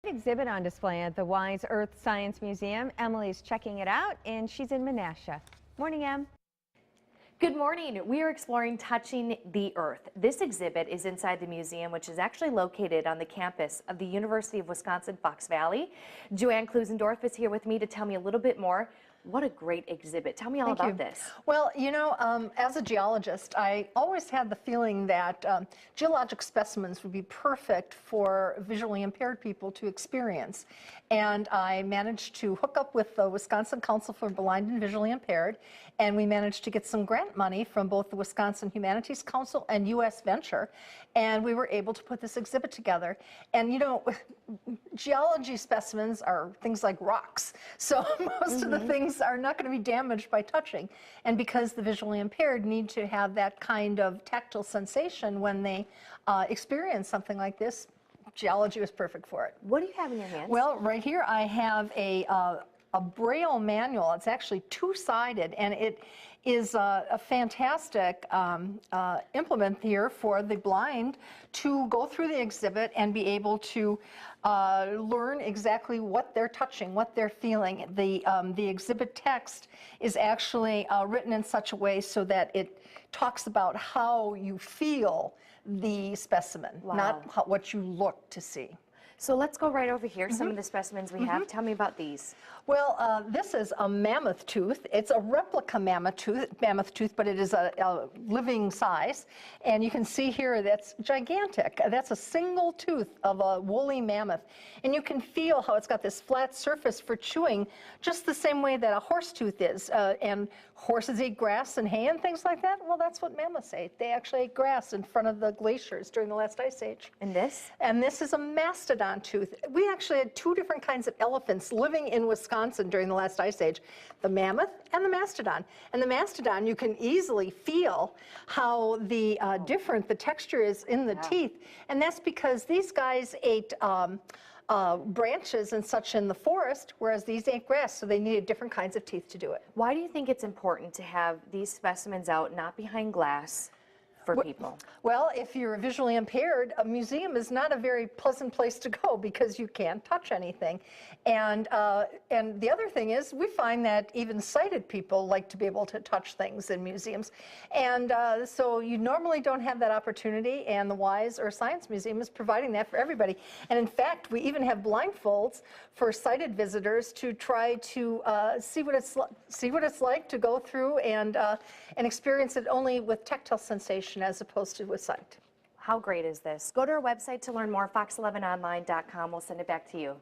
exhibit on display at the Wise Earth Science Museum. Emily's checking it out, and she's in Menasha. Morning, Em. Good morning. We are exploring Touching the Earth. This exhibit is inside the museum, which is actually located on the campus of the University of Wisconsin-Fox Valley. Joanne Klusendorf is here with me to tell me a little bit more. What a great exhibit. Tell me all about this. Well, you know, as a geologist, I always had the feeling that geologic specimens would be perfect for visually impaired people to experience. And I managed to hook up with the Wisconsin Council for Blind and Visually Impaired, and we managed to get some grant money from both the Wisconsin Humanities Council and U.S. Venture, and we were able to put this exhibit together. And you know, geology specimens are things like rocks, so most of the things are not going to be damaged by touching. And because the visually impaired need to have that kind of tactile sensation when they experience something like this, geology was perfect for it. What do you have in your hands? Well, right here I have a Braille manual. It's actually two-sided, and it is a fantastic implement here for the blind to go through the exhibit and be able to learn exactly what they're touching, what they're feeling. The exhibit text is actually written in such a way so that it talks about how you feel the specimen, not what you look to see. So let's go right over here. Some of the specimens we have. Tell me about these. Well, this is a mammoth tooth. It's a replica mammoth tooth, but it is a living size. And you can see here that's gigantic. That's a single tooth of a woolly mammoth. And you can feel how it's got this flat surface for chewing, just the same way that a horse tooth is. And horses eat grass and hay and things like that. Well, that's what mammoths ate. They actually ate grass in front of the glaciers during the last ice age. And this? And this is a mastodon tooth. We actually had two different kinds of elephants living in Wisconsin during the last ice age, the mammoth and the mastodon. And the mastodon, you can easily feel how different the texture is in the teeth. And that's because these guys ate branches and such in the forest, whereas these ate grass, so they needed different kinds of teeth to do it. Why do you think it's important to have these specimens out, not behind glass, for people? Well, if you're visually impaired, a museum is not a very pleasant place to go because you can't touch anything. And the other thing is, we find that even sighted people like to be able to touch things in museums. And so you normally don't have that opportunity, and the Wise Earth Science Museum is providing that for everybody. And in fact, we even have blindfolds for sighted visitors to try to see what it's like to go through and experience it only with tactile sensation as opposed to with sight. How great is this? Go to our website to learn more, fox11online.com. We'll send it back to you.